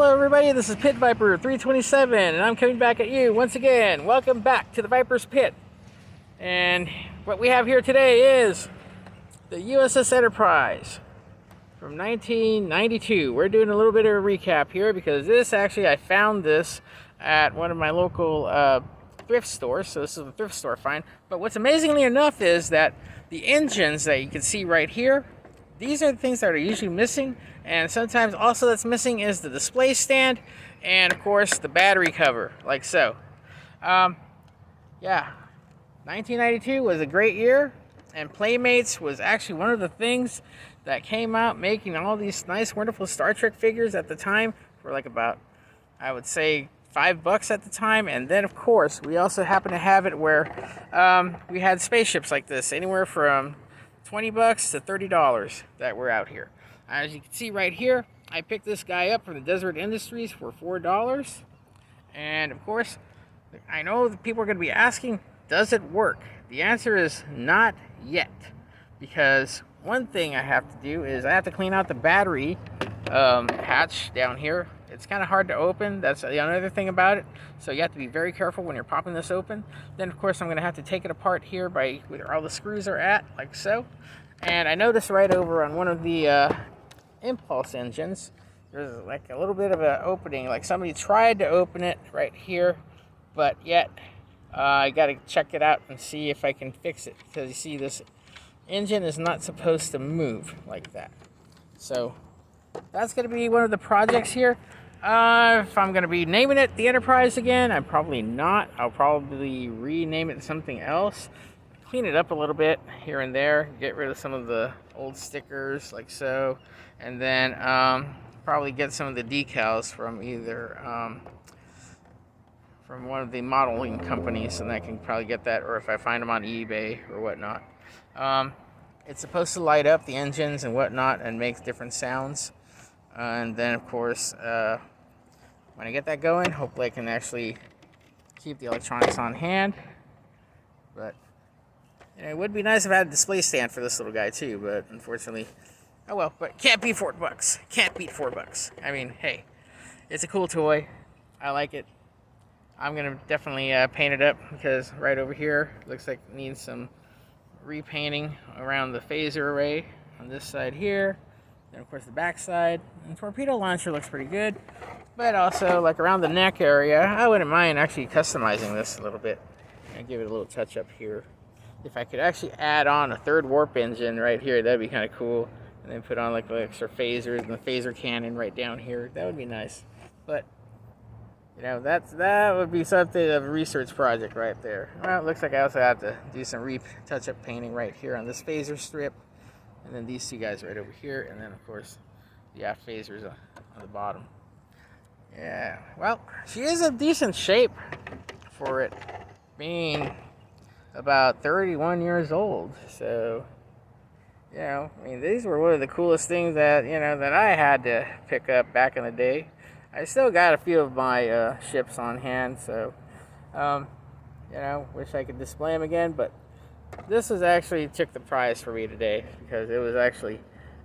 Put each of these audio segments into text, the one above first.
Hello everybody, this is Pit Viper 327 and I'm coming back at you once again. Welcome back to the Viper's Pit. And what we have here today is the USS Enterprise from 1992. We're doing a little bit of a recap here because I found this at one of my local thrift stores. So this is a thrift store find. But what's amazingly enough is that the engines that you can see right here, these are the things that are usually missing, and sometimes also that's missing is the display stand and of course the battery cover, like so. Yeah, 1992 was a great year, and Playmates was actually one of the things that came out making all these nice, wonderful Star Trek figures at the time for like about, I would say, $5 at the time. And then of course we also happen to have it where we had spaceships like this, anywhere from $20 to $30 that were out here. As you can see right here, I picked this guy up from the Desert Industries for $4. And of course, I know that people are going to be asking, does it work? The answer is not yet. Because one thing I have to do is I have to clean out the battery hatch down here. It's kind of hard to open. That's another thing about it. So you have to be very careful when you're popping this open. Then of course I'm going to have to take it apart here by where all the screws are at, like so. And I noticed right over on one of the impulse engines, there's like a little bit of an opening. Like somebody tried to open it right here, but yet I got to check it out and see if I can fix it. Because you see, this engine is not supposed to move like that. So that's going to be one of the projects here. If I'm going to be naming it the Enterprise again, I'm probably not. I'll probably rename it something else. Clean it up a little bit here and there. Get rid of some of the old stickers, like so. And then probably get some of the decals from either from one of the modeling companies, and I can probably get that, or if I find them on eBay or whatnot. It's supposed to light up the engines and whatnot and make different sounds. And then of course, when I get that going, hopefully I can actually keep the electronics on hand. But you know, it would be nice if I had a display stand for this little guy too, but unfortunately, oh well. But can't beat $4. Can't beat $4. I mean, hey, it's a cool toy. I like it. I'm gonna definitely paint it up, because right over here looks like it needs some repainting around the phaser array on this side here. Then of course the back side. And the torpedo launcher looks pretty good. But also, like around the neck area, I wouldn't mind actually customizing this a little bit and give it a little touch up here. If I could actually add on a third warp engine right here, that'd be kind of cool. And then put on like the extra phasers and the phaser cannon right down here. That would be nice. But you know, that would be something of a research project right there. Well, it looks like I also have to do some touch-up painting right here on this phaser strip. And then these two guys right over here. And then, of course, the aft phasers on the bottom. Yeah, well, she is in decent shape for it being about 31 years old. So, you know, I mean, these were one of the coolest things that, you know, that I had to pick up back in the day. I still got a few of my ships on hand, so, you know, wish I could display them again. But this was actually took the prize for me today, because it was actually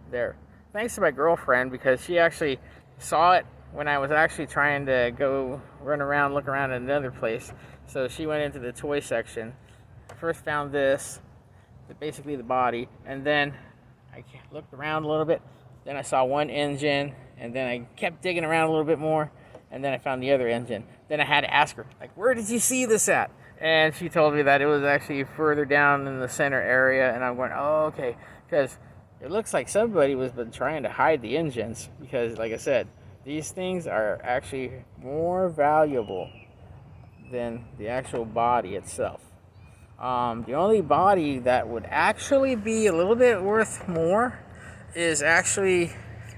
there. Thanks to my girlfriend, because she actually saw it when I was actually trying to go run around, look around at another place. So she went into the toy section, first found this, basically the body, and then I looked around a little bit. Then I saw one engine, and then I kept digging around a little bit more, and then I found the other engine. Then I had to ask her, like, where did you see this at? And she told me that it was actually further down in the center area, and I'm going, oh, okay, because it looks like somebody was been trying to hide the engines, because, like I said, these things are actually more valuable than the actual body itself. The only body that would actually be a little bit worth more is actually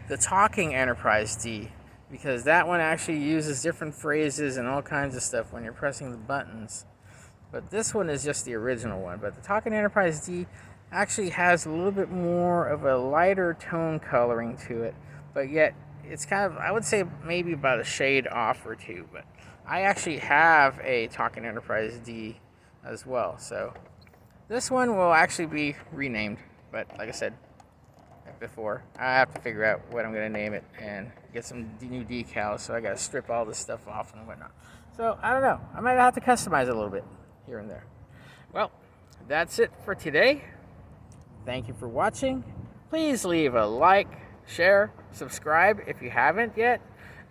the talking Enterprise D, because that one actually uses different phrases and all kinds of stuff when you're pressing the buttons. But this one is just the original one. But the talking Enterprise D actually has a little bit more of a lighter tone coloring to it, but yet it's kind of, I would say, maybe about a shade off or two. But I actually have a talking Enterprise D as well, so this one will actually be renamed. But like I said, before. I have to figure out what I'm going to name it and get some new decals, so I got to strip all this stuff off and whatnot. So, I don't know. I might have to customize it a little bit here and there. Well, that's it for today. Thank you for watching. Please leave a like, share, subscribe if you haven't yet.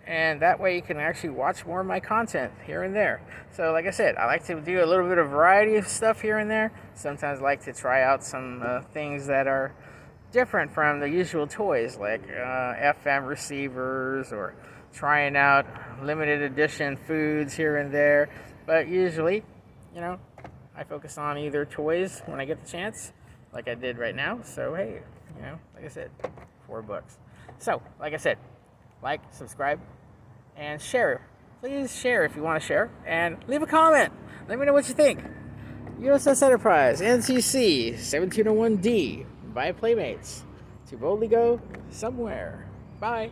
And that way you can actually watch more of my content here and there. So like I said, I like to do a little bit of variety of stuff here and there. Sometimes I like to try out some things that are different from the usual toys, like FM receivers, or trying out limited edition foods here and there. But usually, you know, I focus on either toys when I get the chance, like I did right now. So hey, you know, like I said, $4. So like I said, like, subscribe, and share. Please share if you want to share, and leave a comment. Let me know what you think. USS Enterprise, NCC 1701D, by Playmates. To boldly go somewhere. Bye.